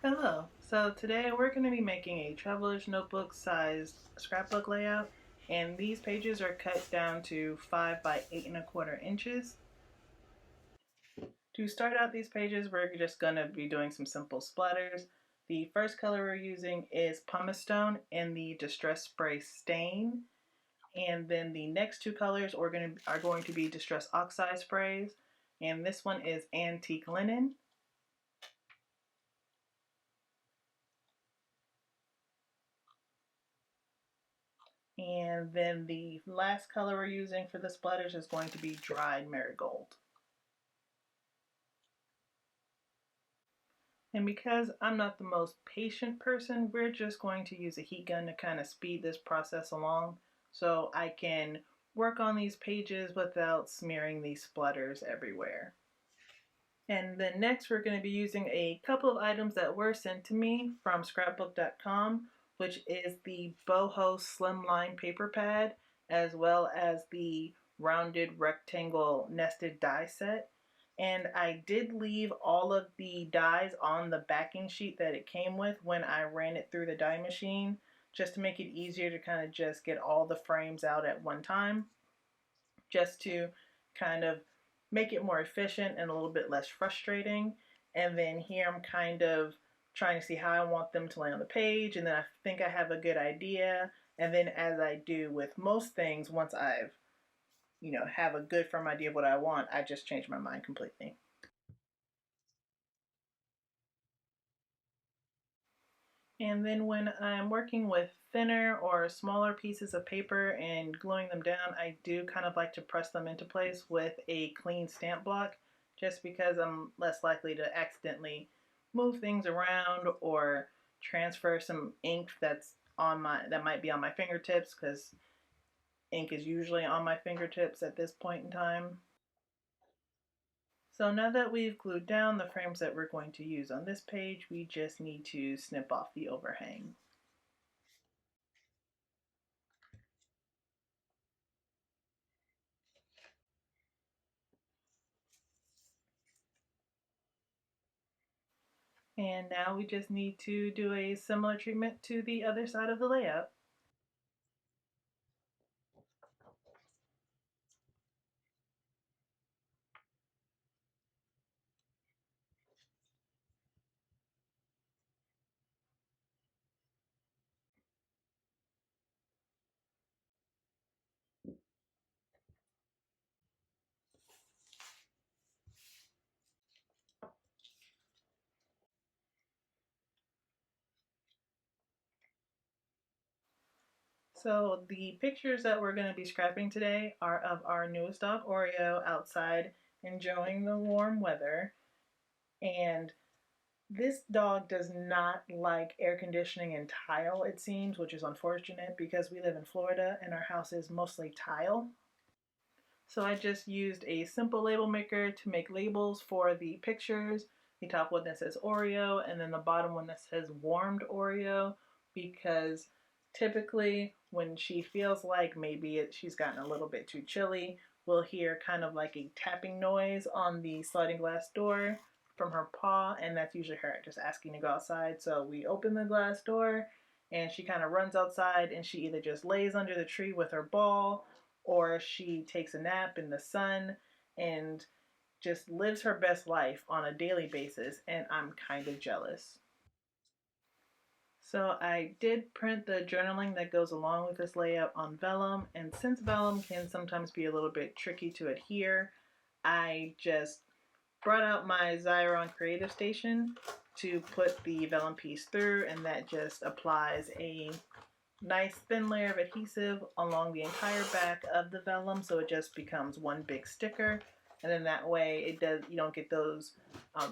Hello. So today we're going to be making a traveler's notebook sized scrapbook layout, and these pages are cut down to 5 by 8 1/4 inches. To start out these pages, we're just going to be doing some simple splatters. The first color we're using is pumice stone in the Distress Spray Stain, and then the next two colors are going to be Distress Oxide sprays, and this one is Antique Linen. And then the last color we're using for the splatters is going to be dried marigold. And because I'm not the most patient person, we're just going to use a heat gun to kind of speed this process along so I can work on these pages without smearing these splatters everywhere. And then next we're going to be using a couple of items that were sent to me from scrapbook.com, which is the boho slimline paper pad as well as the rounded rectangle nested die set. And I did leave all of the dies on the backing sheet that it came with when I ran it through the die machine, just to make it easier to kind of just get all the frames out at one time, just to kind of make it more efficient and a little bit less frustrating. And then here I'm kind of trying to see how I want them to lay on the page, and then I think I have a good idea. And then, as I do with most things, once I've have a good firm idea of what I want, I just change my mind completely. And then when I'm working with thinner or smaller pieces of paper and gluing them down, I do kind of like to press them into place with a clean stamp block, just because I'm less likely to accidentally move things around or transfer some ink that might be on my fingertips, because ink is usually on my fingertips at this point in time. So now that we've glued down the frames that we're going to use on this page, we just need to snip off the overhang. And now we just need to do a similar treatment to the other side of the layout. So the pictures that we're going to be scrapping today are of our newest dog Oreo outside enjoying the warm weather. And this dog does not like air conditioning and tile, it seems, which is unfortunate because we live in Florida and our house is mostly tile. So I just used a simple label maker to make labels for the pictures. The top one that says Oreo, and then the bottom one that says warmed Oreo, because typically when she feels like maybe she's gotten a little bit too chilly, we'll hear kind of like a tapping noise on the sliding glass door from her paw, and that's usually her just asking to go outside. So we open the glass door and she kind of runs outside, and she either just lays under the tree with her ball, or she takes a nap in the sun and just lives her best life on a daily basis, and I'm kind of jealous. So I did print the journaling that goes along with this layout on vellum, and since vellum can sometimes be a little bit tricky to adhere, I just brought out my Xyron Creative Station to put the vellum piece through, and that just applies a nice thin layer of adhesive along the entire back of the vellum, so it just becomes one big sticker. And then that way you don't get those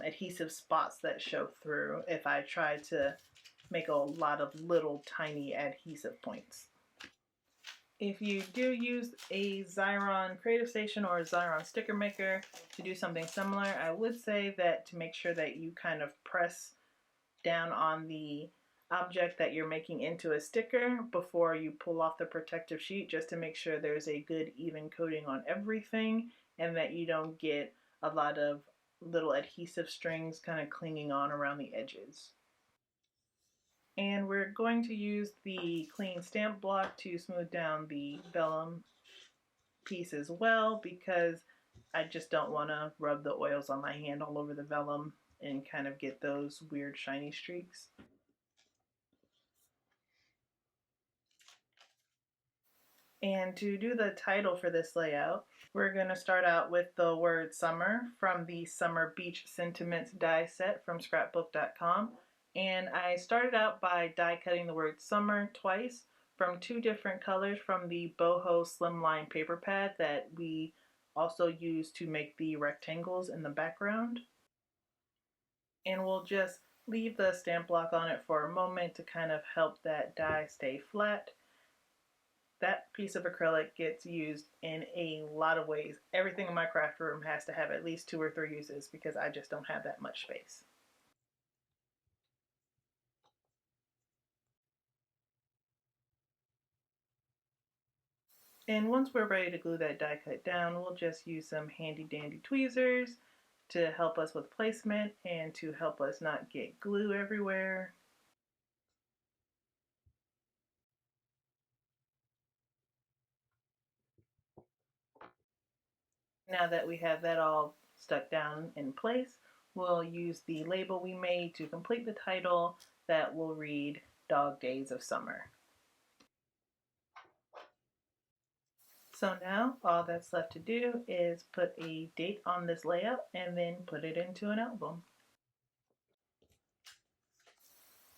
adhesive spots that show through if I try to make a lot of little tiny adhesive points. If you do use a Xyron Creative Station or a Xyron sticker maker to do something similar, I would say that to make sure that you kind of press down on the object that you're making into a sticker before you pull off the protective sheet, just to make sure there's a good even coating on everything and that you don't get a lot of little adhesive strings kind of clinging on around the edges. And we're going to use the clean stamp block to smooth down the vellum piece as well, because I just don't want to rub the oils on my hand all over the vellum and kind of get those weird shiny streaks. And to do the title for this layout, we're going to start out with the word summer from the Summer Beach Sentiments die set from Scrapbook.com. And I started out by die cutting the word summer twice from two different colors from the boho slimline paper pad that we also use to make the rectangles in the background. And we'll just leave the stamp block on it for a moment to kind of help that die stay flat. That piece of acrylic gets used in a lot of ways. Everything in my craft room has to have at least 2 or 3 uses because I just don't have that much space. And once we're ready to glue that die cut down, we'll just use some handy dandy tweezers to help us with placement and to help us not get glue everywhere. Now that we have that all stuck down in place, we'll use the label we made to complete the title that will read Dog Days of Summer. So now all that's left to do is put a date on this layout and then put it into an album.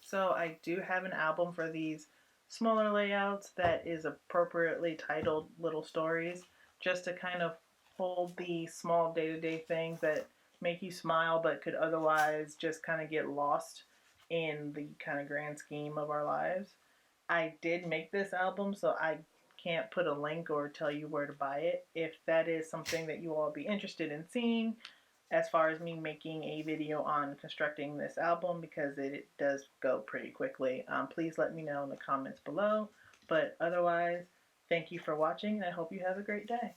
So I do have an album for these smaller layouts that is appropriately titled Little Stories, just to kind of hold the small day-to-day things that make you smile but could otherwise just kind of get lost in the kind of grand scheme of our lives. I did make this album, so I can't put a link or tell you where to buy it. If that is something that you all be interested in seeing, as far as me making a video on constructing this album, because it does go pretty quickly, please let me know in the comments below. But otherwise, thank you for watching, and I hope you have a great day.